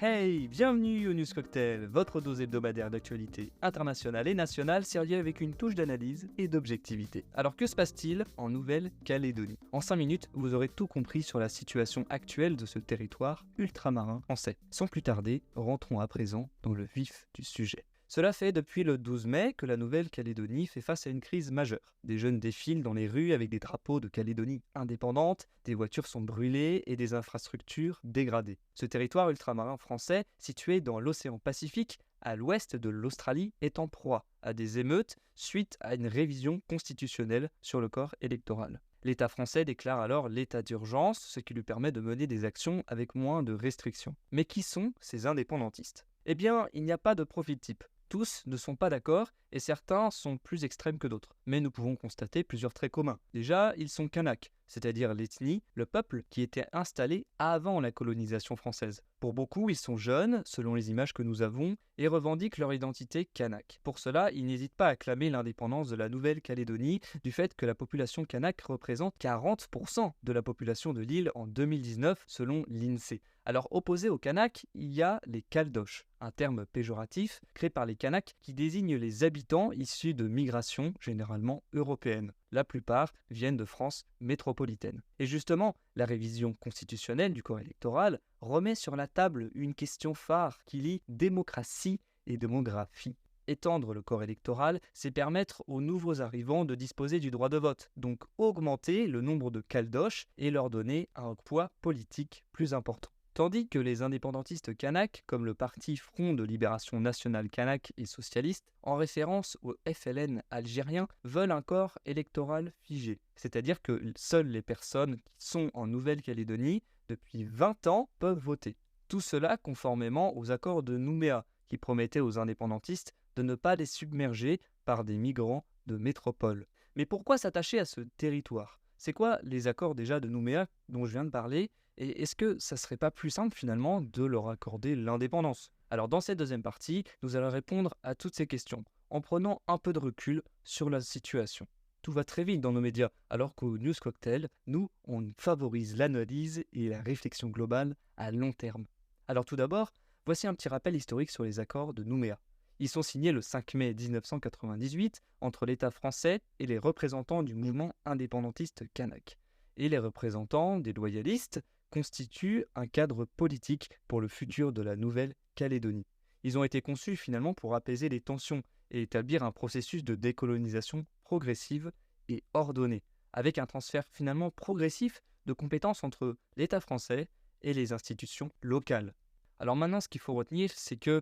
Hey, bienvenue au News Cocktail, votre dose hebdomadaire d'actualité internationale et nationale servie avec une touche d'analyse et d'objectivité. Alors que se passe-t-il en Nouvelle-Calédonie? En 5 minutes, vous aurez tout compris sur la situation actuelle de ce territoire ultramarin français. Sans plus tarder, rentrons à présent dans le vif du sujet. Cela fait depuis le 12 mai que la Nouvelle-Calédonie fait face à une crise majeure. Des jeunes défilent dans les rues avec des drapeaux de Calédonie indépendante, des voitures sont brûlées et des infrastructures dégradées. Ce territoire ultramarin français, situé dans l'océan Pacifique, à l'ouest de l'Australie, est en proie à des émeutes suite à une révision constitutionnelle sur le corps électoral. L'État français déclare alors l'état d'urgence, ce qui lui permet de mener des actions avec moins de restrictions. Mais qui sont ces indépendantistes? Eh bien, il n'y a pas de profil type. Tous ne sont pas d'accord et certains sont plus extrêmes que d'autres. Mais nous pouvons constater plusieurs traits communs. Déjà, ils sont kanaks, c'est-à-dire l'ethnie, le peuple qui était installé avant la colonisation française. Pour beaucoup, ils sont jeunes, selon les images que nous avons, et revendiquent leur identité kanak. Pour cela, ils n'hésitent pas à clamer l'indépendance de la Nouvelle-Calédonie du fait que la population kanak représente 40% de la population de l'île en 2019, selon l'INSEE. Alors, opposés aux Kanaks, il y a les Caldoches, un terme péjoratif créé par les Kanaks qui désigne les habitants issus de migrations généralement européennes. La plupart viennent de France métropolitaine. Et justement, la révision constitutionnelle du corps électoral remet sur la table une question phare qui lie démocratie et démographie. Étendre le corps électoral, c'est permettre aux nouveaux arrivants de disposer du droit de vote, donc augmenter le nombre de Caldoches et leur donner un poids politique plus important. Tandis que les indépendantistes kanaks, comme le parti Front de Libération Nationale Kanak et Socialiste, en référence au FLN algérien, veulent un corps électoral figé. C'est-à-dire que seules les personnes qui sont en Nouvelle-Calédonie depuis 20 ans peuvent voter. Tout cela conformément aux accords de Nouméa, qui promettaient aux indépendantistes de ne pas les submerger par des migrants de métropole. Mais pourquoi s'attacher à ce territoire? C'est quoi les accords déjà de Nouméa dont je viens de parler? Et est-ce que ça serait pas plus simple finalement de leur accorder l'indépendance? Alors dans cette deuxième partie, nous allons répondre à toutes ces questions en prenant un peu de recul sur la situation. Tout va très vite dans nos médias, alors qu'au News Cocktail, nous, on favorise l'analyse et la réflexion globale à long terme. Alors tout d'abord, voici un petit rappel historique sur les accords de Nouméa. Ils sont signés le 5 mai 1998 entre l'État français et les représentants du mouvement indépendantiste kanak. Et les représentants des loyalistes constituent un cadre politique pour le futur de la Nouvelle-Calédonie. Ils ont été conçus finalement pour apaiser les tensions et établir un processus de décolonisation progressive et ordonnée, avec un transfert finalement progressif de compétences entre l'État français et les institutions locales. Alors maintenant, ce qu'il faut retenir, c'est que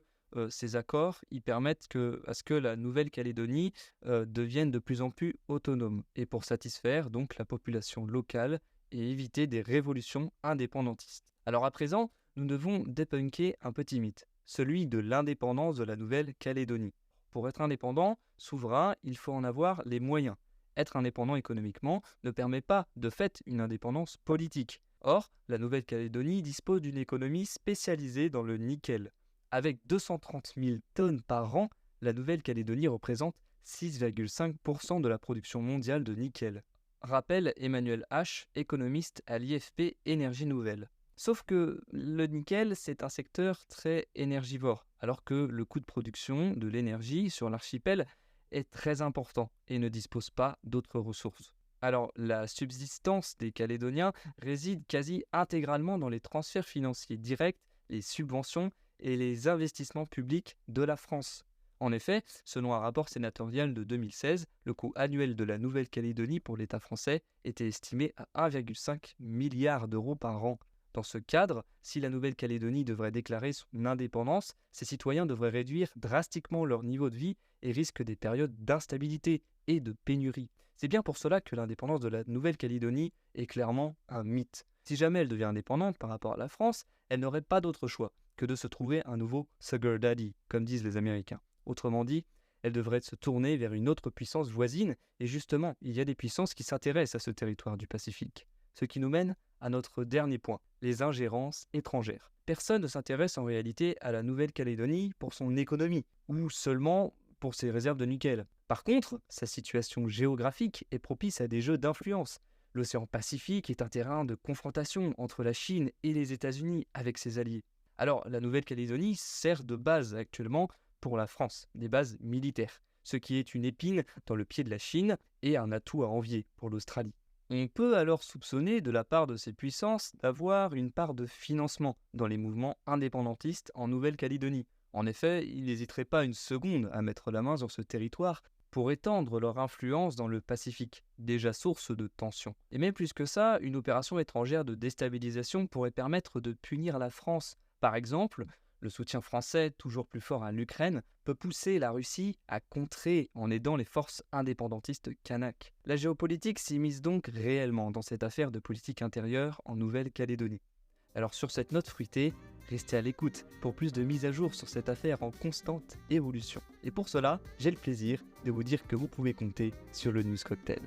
ces accords ils permettent à ce que la Nouvelle-Calédonie devienne de plus en plus autonome, et pour satisfaire donc la population locale et éviter des révolutions indépendantistes. Alors à présent, nous devons débunker un petit mythe, celui de l'indépendance de la Nouvelle-Calédonie. Pour être indépendant, souverain, il faut en avoir les moyens. Être indépendant économiquement ne permet pas de fait une indépendance politique. Or, la Nouvelle-Calédonie dispose d'une économie spécialisée dans le nickel. Avec 230 000 tonnes par an, la Nouvelle-Calédonie représente 6,5% de la production mondiale de nickel. Rappelle Emmanuel H., économiste à l'IFP Énergie Nouvelle. Sauf que le nickel, c'est un secteur très énergivore, alors que le coût de production de l'énergie sur l'archipel est très important et ne dispose pas d'autres ressources. Alors, la subsistance des Calédoniens réside quasi intégralement dans les transferts financiers directs, les subventions et les investissements publics de la France. En effet, selon un rapport sénatorial de 2016, le coût annuel de la Nouvelle-Calédonie pour l'État français était estimé à 1,5 milliard d'euros par an. Dans ce cadre, si la Nouvelle-Calédonie devrait déclarer son indépendance, ses citoyens devraient réduire drastiquement leur niveau de vie et risquent des périodes d'instabilité et de pénurie. C'est bien pour cela que l'indépendance de la Nouvelle-Calédonie est clairement un mythe. Si jamais elle devient indépendante par rapport à la France, elle n'aurait pas d'autre choix que de se trouver un nouveau sugar daddy, comme disent les Américains. Autrement dit, elle devrait se tourner vers une autre puissance voisine, et justement, il y a des puissances qui s'intéressent à ce territoire du Pacifique. Ce qui nous mène à notre dernier point, les ingérences étrangères. Personne ne s'intéresse en réalité à la Nouvelle-Calédonie pour son économie, ou seulement pour ses réserves de nickel. Par contre, sa situation géographique est propice à des jeux d'influence. L'océan Pacifique est un terrain de confrontation entre la Chine et les États-Unis avec ses alliés. Alors, la Nouvelle-Calédonie sert de base actuellement pour la France, des bases militaires, ce qui est une épine dans le pied de la Chine et un atout à envier pour l'Australie. On peut alors soupçonner de la part de ces puissances d'avoir une part de financement dans les mouvements indépendantistes en Nouvelle-Calédonie. En effet, ils n'hésiteraient pas une seconde à mettre la main sur ce territoire pour étendre leur influence dans le Pacifique, déjà source de tensions. Et même plus que ça, une opération étrangère de déstabilisation pourrait permettre de punir la France. Par exemple, le soutien français, toujours plus fort à l'Ukraine, peut pousser la Russie à contrer en aidant les forces indépendantistes kanaks. La géopolitique s'immisce donc réellement dans cette affaire de politique intérieure en Nouvelle-Calédonie. Alors sur cette note fruitée, restez à l'écoute pour plus de mises à jour sur cette affaire en constante évolution. Et pour cela, j'ai le plaisir de vous dire que vous pouvez compter sur le News Cocktail.